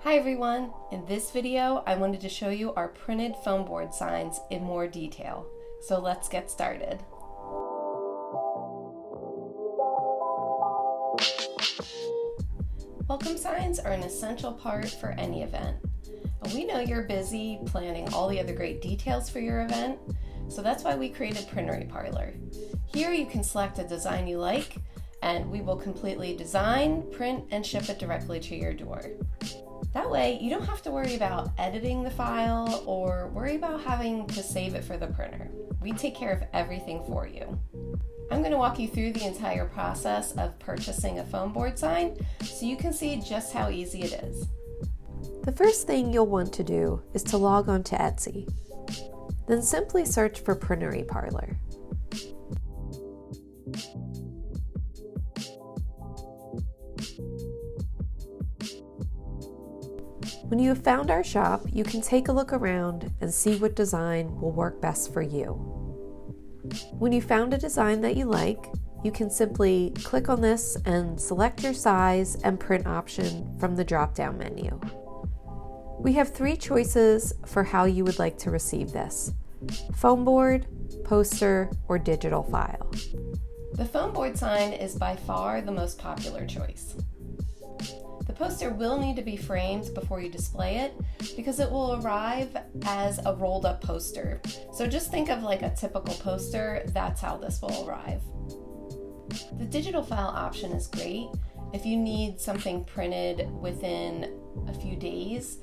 Hi everyone! In this video, I wanted to show you our printed foam board signs in more detail. So let's get started. Welcome signs are an essential part for any event. And we know you're busy planning all the other great details for your event, so that's why we created Printery Parlor. Here you can select a design you like, and we will completely design, print, and ship it directly to your door. That way, you don't have to worry about editing the file or worry about having to save it for the printer. We take care of everything for you. I'm going to walk you through the entire process of purchasing a foam board sign so you can see just how easy it is. The first thing you'll want to do is to log on to Etsy. Then simply search for Printery Parlor. When you have found our shop, you can take a look around and see what design will work best for you. When you found a design that you like, you can simply click on this and select your size and print option from the drop-down menu. We have three choices for how you would like to receive this: foam board, poster, or digital file. The foam board sign is by far the most popular choice. The poster will need to be framed before you display it because it will arrive as a rolled up poster. So just think of like a typical poster, that's how this will arrive. The digital file option is great if you need something printed within a few days.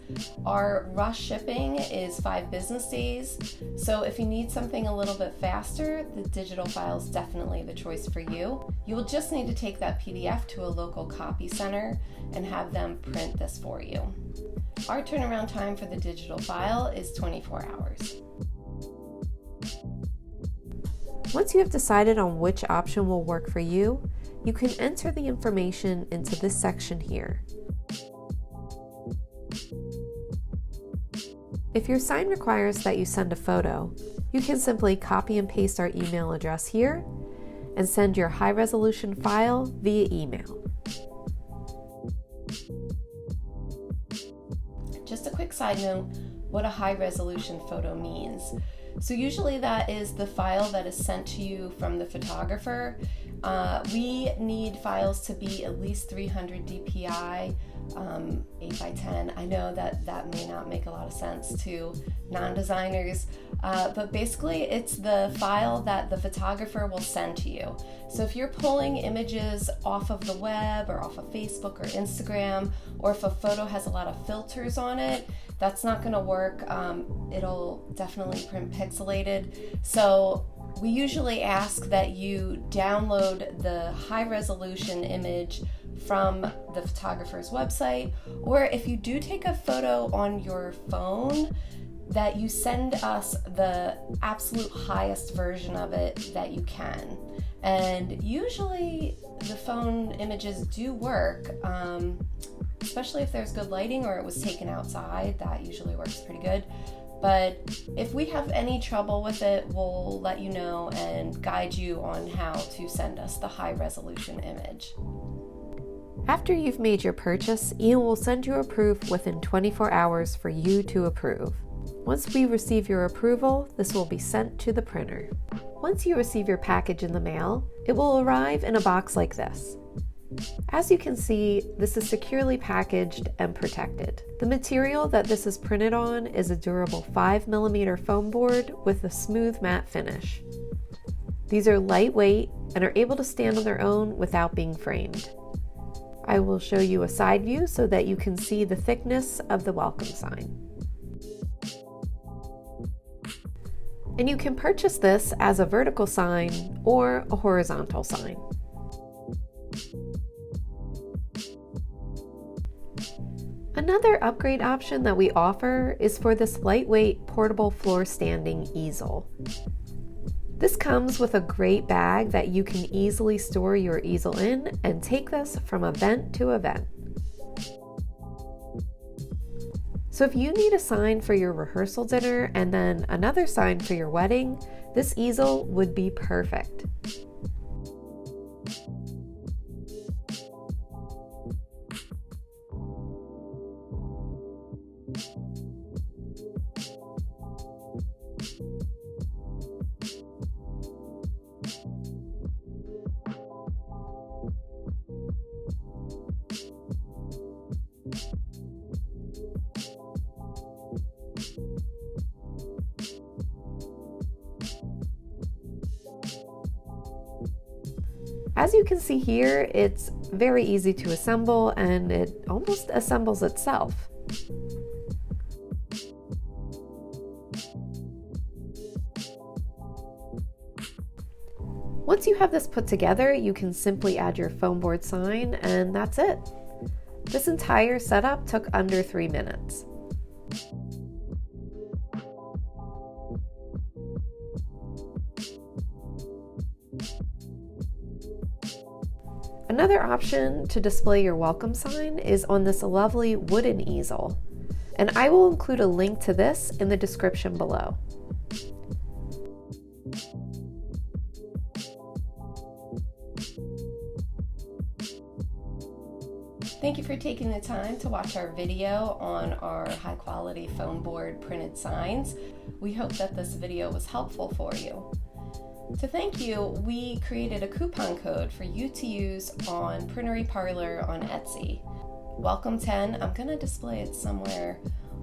Our rush shipping is 5 business days, so if you need something a little bit faster, the digital file is definitely the choice for you. You will just need to take that PDF to a local copy center and have them print this for you. Our turnaround time for the digital file is 24 hours. Once you have decided on which option will work for you, you can enter the information into this section here. If your sign requires that you send a photo, you can simply copy and paste our email address here and send your high-resolution file via email. Just a quick side note, what a high-resolution photo means. So usually that is the file that is sent to you from the photographer. We need files to be at least 300 dpi, 8 by 10. I know that may not make a lot of sense to non-designers, but basically it's the file that the photographer will send to you. So if you're pulling images off of the web or off of Facebook or Instagram, or if a photo has a lot of filters on it, that's not going to work. It'll definitely print pixelated. So we usually ask that you download the high-resolution image from the photographer's website, or if you do take a photo on your phone, that you send us the absolute highest version of it that you can. And usually the phone images do work, especially if there's good lighting or it was taken outside. That usually works pretty good. But if we have any trouble with it, we'll let you know and guide you on how to send us the high resolution image. After you've made your purchase, Ian will send you a proof within 24 hours for you to approve. Once we receive your approval, this will be sent to the printer. Once you receive your package in the mail, it will arrive in a box like this. As you can see, this is securely packaged and protected. The material that this is printed on is a durable 5mm foam board with a smooth matte finish. These are lightweight and are able to stand on their own without being framed. I will show you a side view so that you can see the thickness of the welcome sign. And you can purchase this as a vertical sign or a horizontal sign. Another upgrade option that we offer is for this lightweight portable floor standing easel. This comes with a great bag that you can easily store your easel in and take this from event to event. So if you need a sign for your rehearsal dinner and then another sign for your wedding, this easel would be perfect. As you can see here, it's very easy to assemble and it almost assembles itself. Once you have this put together, you can simply add your foam board sign and that's it. This entire setup took under 3 minutes. Another option to display your welcome sign is on this lovely wooden easel, and I will include a link to this in the description below. Thank you for taking the time to watch our video on our high quality foam board printed signs. We hope that this video was helpful for you. To thank you, we created a coupon code for you to use on Printery Parlor on Etsy. Welcome 10, I'm going to display it somewhere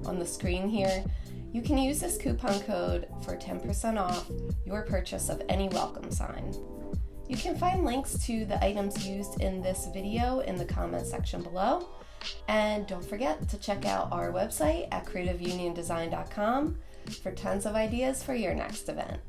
on the screen here. You can use this coupon code for 10% off your purchase of any welcome sign. You can find links to the items used in this video in the comment section below. And don't forget to check out our website at creativeuniondesign.com for tons of ideas for your next event.